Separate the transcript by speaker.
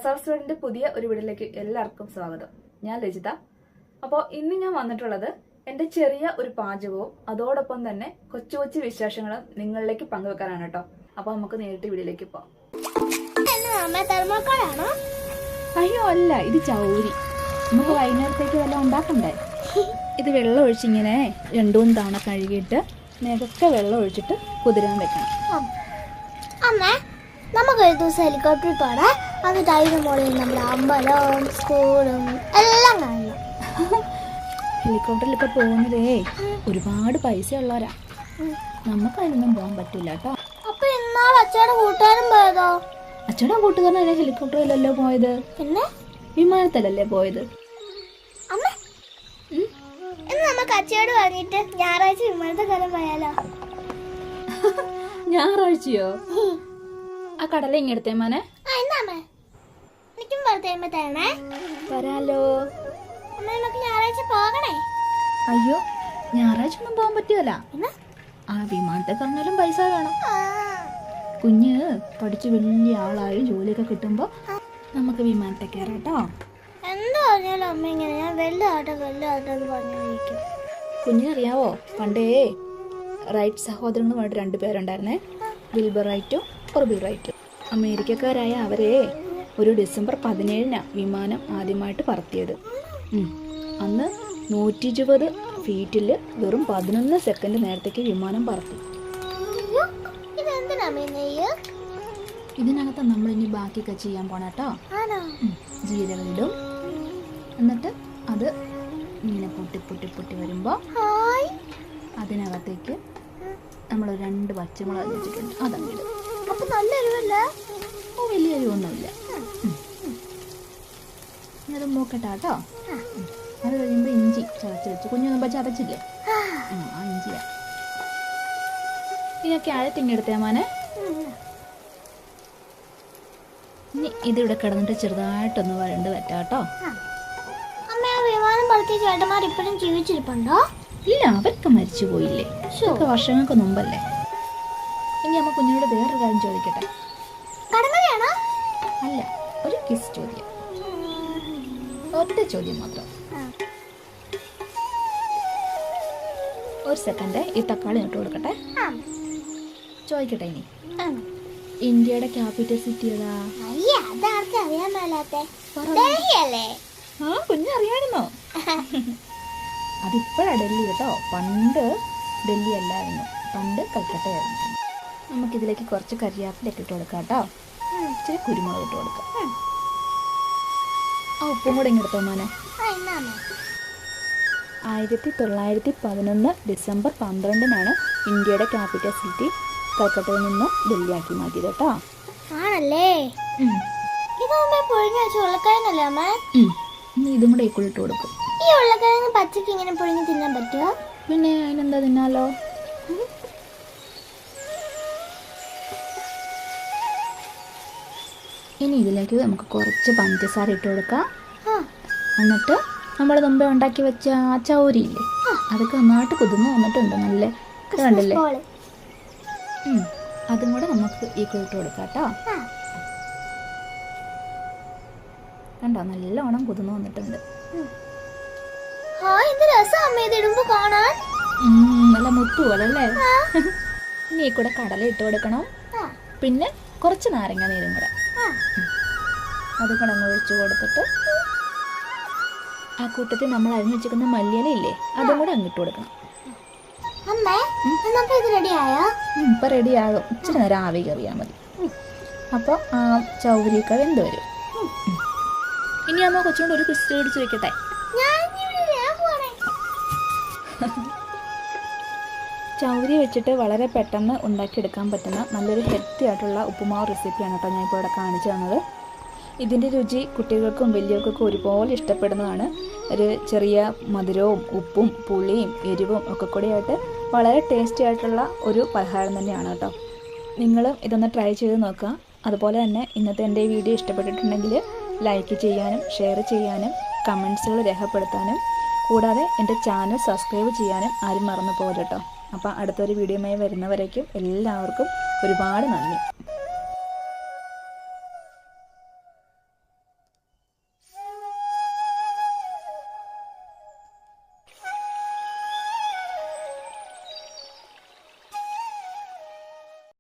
Speaker 1: റസാസ് വേൾഡിന്റെ പുതിയ ഒരു വീഡിയോയിലേക്ക് എല്ലാവർക്കും സ്വാഗതം. ഞാൻ രജിത. അപ്പോൾ ഇന്ന് ഞാൻ വന്നിട്ടുള്ളത് എൻ്റെ ചെറിയ ഒരു പാചകവും അതോടൊപ്പം തന്നെ കൊച്ചു കൊച്ചു വിശേഷങ്ങളും നിങ്ങളിലേക്ക് പങ്കുവെക്കാനാണ് കേട്ടോ. അപ്പോൾ നമുക്ക് നേരിട്ട് വീഡിയോയിലേക്ക് പോകാം. അയ്യോ അല്ല, ഇത് ചൗരി. നമുക്ക് വൈകുന്നേരത്തേക്ക് വല്ലതും ഉണ്ടാക്കണ്ടേ? ഇത് വെള്ളം ഒഴിച്ചിങ്ങനെ 2-3 തവണ കഴുകിയിട്ട് നേരത്തെ വെള്ളം ഒഴിച്ചിട്ട് കുതിരാൻ വെക്കണം.
Speaker 2: നമുക്ക് ഒരു ദിവസം ഹെലികോപ്റ്ററിൽ പോടാ. എന്നിട്ട് അതിന് മുകളിൽ നമ്മുടെ അമ്പലവും സ്കൂളും എല്ലാം കാണണം.
Speaker 1: ഹെലികോപ്റ്ററിലൊക്കെ പോകുന്നതേ ഒരുപാട് പൈസ ഉള്ളവരാ. നമുക്ക് അതിനൊന്നും പോകാൻ പറ്റില്ല കേട്ടോ.
Speaker 2: അപ്പൊ ഇന്നാൾ അച്ഛയുടെ കൂട്ടുകാരൻ പോയതോ?
Speaker 1: അച്ഛയുടെ കൂട്ടുകാരൻ ഹെലികോപ്റ്ററിലല്ലോ പോയത്,
Speaker 2: പിന്നെ
Speaker 1: വിമാനത്തിലല്ലേ പോയത്.
Speaker 2: അമ്മ ഇന്ന് നമുക്ക് അച്ഛയോട് പറഞ്ഞിട്ട് ഞായറാഴ്ച വിമാനത്തിൽ കയറാൻ പോയാലോ?
Speaker 1: ഞായറാഴ്ചയോ? ആ കടല ഇങ്ങെടുത്തേ മോനെ.
Speaker 2: എനിക്കും പുറത്തേമ്പോ തരണേ.
Speaker 1: തരാലോ.
Speaker 2: അമ്മ നമുക്ക് ഞായറാഴ്ച പോകണേ.
Speaker 1: അയ്യോ, ഞായറാഴ്ച ഒന്നും പോകാൻ പറ്റുമല്ല. ആ വിമാനത്തെ കറങ്ങാലും പൈസ വേണം. കുഞ്ഞ് പഠിച്ച് വലിയ ആളായി ജോലിയൊക്കെ കിട്ടുമ്പോ നമുക്ക് വിമാനത്തെ കയറാട്ടോ.
Speaker 2: എന്താ പറഞ്ഞാലും അമ്മ ഇങ്ങനെ ഞാൻ വലുതാട്ടെ പറഞ്ഞിരിക്കും.
Speaker 1: കുഞ്ഞിനറിയാവോ, പണ്ടേ റൈറ്റ് സഹോദരങ്ങൾ പറഞ്ഞിട്ട് 2 പേരുണ്ടായിരുന്നേ, വിൽബർ റൈറ്റും ഓർബിൾ റൈറ്റും. അമേരിക്കക്കാരായ അവരെ ഒരു ഡിസംബർ 17 വിമാനം ആദ്യമായിട്ട് പറത്തിയത്. അന്ന് 120 ഫീറ്റിൽ വെറും 11 സെക്കൻഡ് നേരത്തേക്ക് വിമാനം പറത്തി. ഇതിനകത്ത് നമ്മൾ ഇനി ബാക്കിയൊക്കെ ചെയ്യാൻ പോണേട്ടോ. ജീരകം ഇടും, എന്നിട്ട് അത് ഇങ്ങനെ പൊട്ടി വരുമ്പോൾ അതിനകത്തേക്ക് നമ്മൾ 2 പച്ചമുളക് വെച്ചിട്ടുണ്ട്, അതങ്ങിടും.
Speaker 2: അപ്പൊ നല്ല എരിവല്ലേ?
Speaker 1: ഓ, വലിയ എരിവൊന്നുമില്ല. അത് മൂക്കട്ടാട്ടോ. അത് കഴിയുമ്പോൾ ഇഞ്ചി ചതച്ച് വെച്ച് കുഞ്ഞൊന്നും ചതച്ചില്ലേ, ആ ഇഞ്ചിയാ. ഇതൊക്കെ ആഴത്തിങ്ങെടുത്തേ മോനെ. ഇനി ഇതിവിടെ കിടന്നിട്ട് ചെറുതായിട്ടൊന്ന് വരണ്ട് വെറ്റാട്ടോ.
Speaker 2: വിമാനം പറത്തിയ ചേട്ടന്മാർ ഇപ്പോഴും ജീവിച്ചിരിപ്പുണ്ടോ?
Speaker 1: ഇല്ല, അവർക്ക് മരിച്ചു പോയില്ലേ, വർഷങ്ങൾക്ക് മുമ്പല്ലേ. ഇനി അമ്മ കുഞ്ഞിനോട് വേറൊരു കാര്യം ചോദിക്കട്ടെ. അല്ല, ഒരു ക്വിസ് ചോദ്യം, ഒറ്റ ചോദ്യം മാത്രം. ഒരു സെക്കൻഡ് ഈ തക്കാളി ഇട്ട് കൊടുക്കട്ടെ. ചോദിക്കട്ടെ ഇനി, ഇന്ത്യയുടെ ക്യാപിറ്റൽ സിറ്റി ഏതാ? കുഞ്ഞറിയായിരുന്നോ? അതിപ്പോഴാ ഡൽഹി കേട്ടോ. പണ്ട് ഡൽഹി അല്ലായിരുന്നു, പണ്ട് കൽക്കട്ടയായിരുന്നു. നമുക്കിതിലേക്ക് കുറച്ച് കരിയാപ്പിലൊക്കെ ഇട്ട് കൊടുക്കാം കേട്ടോ. ഇച്ചിരി കുരുമുളക് ഇട്ട് കൊടുക്കാം. ആ ഉപ്പും കൂടെ ഇങ്ങെടുത്തോ മോനെ. 1911 ഡിസംബർ 12 ഇന്ത്യയുടെ ക്യാപിറ്റൽ സിറ്റി കൽക്കട്ടയിൽ നിന്ന് ഡൽഹിയാക്കി മാറ്റിയത് കേട്ടോ.
Speaker 2: ആണല്ലേ?
Speaker 1: ഇനി ഇതും കൂടെ ഇട്ട് കൊടുക്കും.
Speaker 2: ഈ ഉരുളക്കിഴങ്ങ് പച്ചക്ക് ഇങ്ങനെ പുഴുങ്ങി തിന്നാൻ പറ്റുമോ?
Speaker 1: പിന്നെ അതിനെന്താ, തിന്നാലോ. ഇനി ഇതിലേക്ക് നമുക്ക് കുറച്ച് പഞ്ചസാര ഇട്ട് കൊടുക്കാം. എന്നിട്ട് നമ്മൾ മുമ്പേ ഉണ്ടാക്കി വെച്ച ആ ചൗരി ഇല്ലേ, അതൊക്കെ നന്നായിട്ട് കുതിർന്ന് വന്നിട്ടുണ്ട്. നല്ല കണ്ടല്ലേ? അതും കൂടെ നമുക്ക് ഇട്ട് കൊടുക്കാം കേട്ടോ. കണ്ടോ, നല്ലോണം കുതിർന്ന് വന്നിട്ടുണ്ട്. നല്ല മുത്തു പോലല്ലേ. ഇനി ഈ കൂടെ കടല ഇട്ട് കൊടുക്കണം. പിന്നെ കുറച്ച് നാരങ്ങ നീരും കൂടെ അതും കൂടെ അങ്ങ് ഒഴിച്ചു കൊടുത്തിട്ട് ആ കൂട്ടത്തിൽ നമ്മൾ അരിഞ്ഞു വെച്ചിരിക്കുന്ന മല്ലിയില ഇല്ലേ, അതും കൂടെ അങ്ങിട്ട് കൊടുക്കണം. ഇപ്പൊ റെഡി ആകും. ഇച്ചിരി നേരം ആവി കയറിയാൽ മതി. അപ്പോൾ ആ ചൗരിയൊക്കെ വെന്ത് വരും. ഇനി അമ്മ കൊച്ചുകൊണ്ട് ഒരു ക്വിസ് പിടിച്ച് വെക്കട്ടെ. ചൗരി വെച്ചിട്ട് വളരെ പെട്ടെന്ന് ഉണ്ടാക്കിയെടുക്കാൻ പറ്റുന്ന നല്ലൊരു ഹെൽത്തി ആയിട്ടുള്ള ഉപ്പുമാവ് റെസിപ്പിയാണ് കേട്ടോ ഞാൻ ഇപ്പോൾ ഇവിടെ കാണിച്ചു തന്നത്. ഇതിൻ്റെ രുചി കുട്ടികൾക്കും വലിയവർക്കൊക്കെ ഒരുപോലെ ഇഷ്ടപ്പെടുന്നതാണ്. ഒരു ചെറിയ മധുരവും ഉപ്പും പുളിയും എരിവും ഒക്കെ കൂടിയായിട്ട് വളരെ ടേസ്റ്റി ആയിട്ടുള്ള ഒരു പലഹാരം തന്നെയാണ് കേട്ടോ. നിങ്ങളും ഇതൊന്ന് ട്രൈ ചെയ്ത് നോക്കുക. അതുപോലെ തന്നെ ഇന്നത്തെ എൻ്റെ വീഡിയോ ഇഷ്ടപ്പെട്ടിട്ടുണ്ടെങ്കിൽ ലൈക്ക് ചെയ്യാനും ഷെയർ ചെയ്യാനും കമൻസുകൾ രേഖപ്പെടുത്താനും കൂടാതെ എൻ്റെ ചാനൽ സബ്സ്ക്രൈബ് ചെയ്യാനും ആരും മറന്നു പോകരുത് കേട്ടോ. അപ്പോൾ അടുത്തൊരു വീഡിയോയുമായി വരുന്നവരേക്കും എല്ലാവർക്കും ഒരുപാട് നന്ദി.